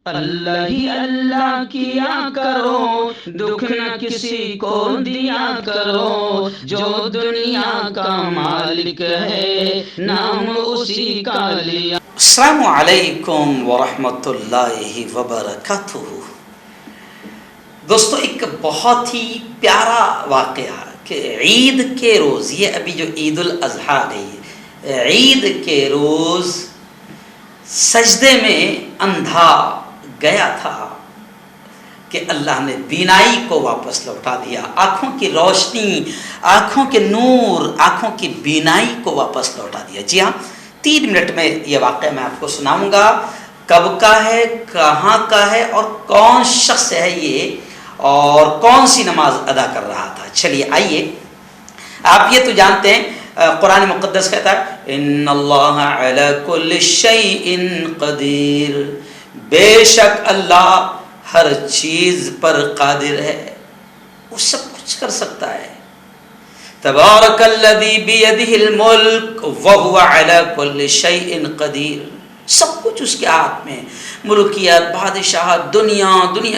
اللہ ہی اللہ کیا کرو، دکھ نہ کسی کو دیا کرو، جو دنیا کا مالک ہے نام اسی کا لیا۔ السلام علیکم ورحمۃ اللہ وبرکاتہ۔ دوستو، ایک بہت ہی پیارا واقعہ کہ عید کے روز، یہ ابھی جو عید الاضحیٰ گئی، عید کے روز سجدے میں اندھا گیا تھا کہ اللہ نے بینائی کو واپس لوٹا دیا، آنکھوں کی روشنی، آنکھوں کے نور، آنکھوں کی بینائی کو واپس لوٹا دیا۔ جی ہاں، 3 منٹ میں یہ واقعہ میں آپ کو سناؤں گا، کب کا ہے، کہاں کا ہے اور کون شخص ہے یہ اور کون سی نماز ادا کر رہا تھا۔ چلیے آئیے، آپ یہ تو جانتے ہیں، قرآن مقدس کہتا ہے ان اللہ علی کل شیء قدیر، بے شک اللہ ہر چیز پر قادر ہے، وہ سب کچھ کر سکتا ہے۔ تبارک الذی بیدہ الملک وہو علی کل شیء قدیر، سب کچھ اس کے ہاتھ میں، ملکیت، بادشاہت، دنیا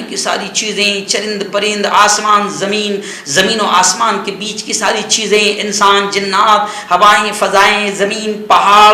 کی ساری چیزیں، چرند پرند، آسمان زمین، زمین و آسمان کے بیچ کی ساری چیزیں، انسان، جنات، ہوائیں، فضائیں، زمین، پہاڑ،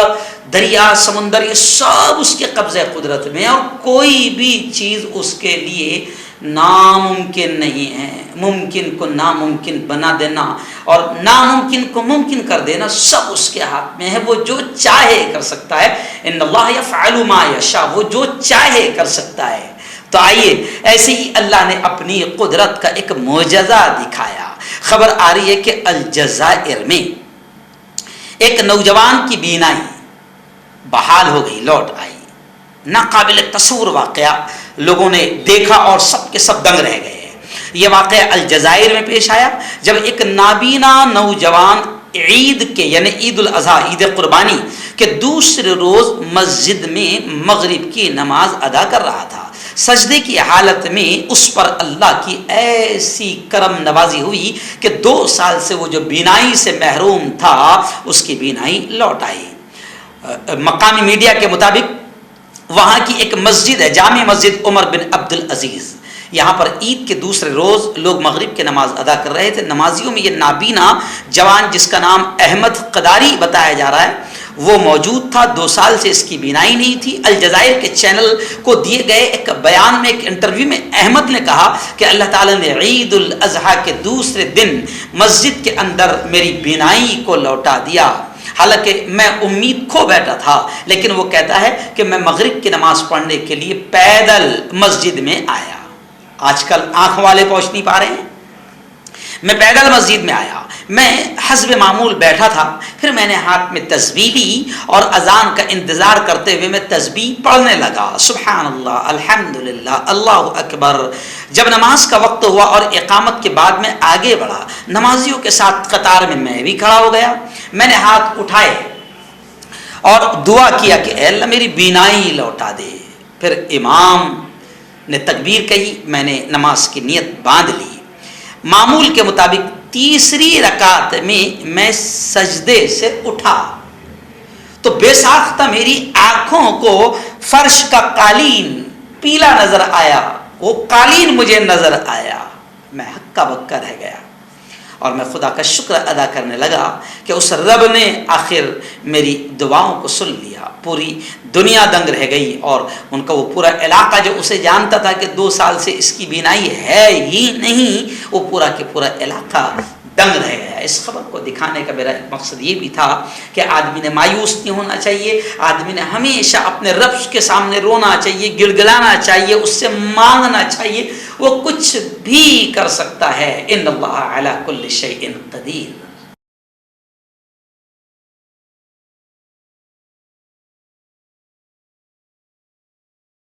دریا، سمندر، یہ سب اس کے قبضے قدرت میں، اور کوئی بھی چیز اس کے لیے ناممکن نہیں ہے۔ ممکن کو ناممکن بنا دینا اور ناممکن کو ممکن کر دینا سب اس کے ہاتھ میں ہے، وہ جو چاہے کر سکتا ہے۔ ان اللہ یفعل ما یشاء، وہ جو چاہے کر سکتا ہے۔ تو آئیے، ایسے ہی اللہ نے اپنی قدرت کا ایک معجزہ دکھایا۔ خبر آ رہی ہے کہ الجزائر میں ایک نوجوان کی بینائی بحال ہو گئی، لوٹ آئی۔ ناقابل تصور واقعہ، لوگوں نے دیکھا اور سب کے سب دنگ رہ گئے۔ یہ واقعہ الجزائر میں پیش آیا جب ایک نابینا نوجوان عید کے، یعنی عید الاضحیٰ، عید قربانی کے دوسرے روز مسجد میں مغرب کی نماز ادا کر رہا تھا۔ سجدے کی حالت میں اس پر اللہ کی ایسی کرم نوازی ہوئی کہ 2 سال سے وہ جو بینائی سے محروم تھا اس کی بینائی لوٹ آئی۔ مقامی میڈیا کے مطابق وہاں کی ایک مسجد ہے، جامع مسجد عمر بن عبد العزیز، یہاں پر عید کے دوسرے روز لوگ مغرب کی نماز ادا کر رہے تھے۔ نمازیوں میں یہ نابینا جوان جس کا نام احمد قداری بتایا جا رہا ہے وہ موجود تھا۔ 2 سال سے اس کی بینائی نہیں تھی۔ الجزائر کے چینل کو دیے گئے ایک بیان میں، ایک انٹرویو میں احمد نے کہا کہ اللہ تعالیٰ نے عید الاضحیٰ کے دوسرے دن مسجد کے اندر میری بینائی کو لوٹا دیا، حالانکہ میں امید کھو بیٹھا تھا، لیکن وہ کہتا ہے کہ میں مغرب کی نماز پڑھنے کے لیے پیدل مسجد میں آیا۔ آج کل آنکھ والے پہنچ نہیں پا رہے ہیں، میں پیدل مسجد میں آیا، میں حسب معمول بیٹھا تھا، پھر میں نے ہاتھ میں تسبیح لی اور اذان کا انتظار کرتے ہوئے میں تسبیح پڑھنے لگا، سبحان اللہ، الحمدللہ، اللہ اکبر۔ جب نماز کا وقت ہوا اور اقامت کے بعد میں آگے بڑھا، نمازیوں کے ساتھ قطار میں بھی کھڑا ہو گیا۔ میں نے ہاتھ اٹھائے اور دعا کیا کہ اے اللہ میری بینائی لوٹا دے۔ پھر امام نے تکبیر کہی، میں نے نماز کی نیت باندھ لی۔ معمول کے مطابق تیسری رکعت میں سجدے سے اٹھا تو بے ساختہ میری آنکھوں کو فرش کا قالین پیلا نظر آیا، وہ قالین مجھے نظر آیا، میں ہکا بکا رہ گیا اور میں خدا کا شکر ادا کرنے لگا کہ اس رب نے آخر میری دعاؤں کو سن لیا۔ پوری دنیا دنگ رہ گئی اور ان کا وہ پورا علاقہ جو اسے جانتا تھا کہ 2 سال سے اس کی بینائی ہے ہی نہیں، وہ پورا کے پورا علاقہ دنگ رہ گیا۔ اس خبر کو دکھانے کا میرا ایک مقصد یہ بھی تھا کہ آدمی نے مایوس نہیں ہونا چاہیے، آدمی نے ہمیشہ اپنے رب کے سامنے رونا چاہیے، گڑگڑانا چاہیے، اس سے مانگنا چاہیے، وہ کچھ بھی کر سکتا ہے۔ ان اللہ علی کل شیء قدیر۔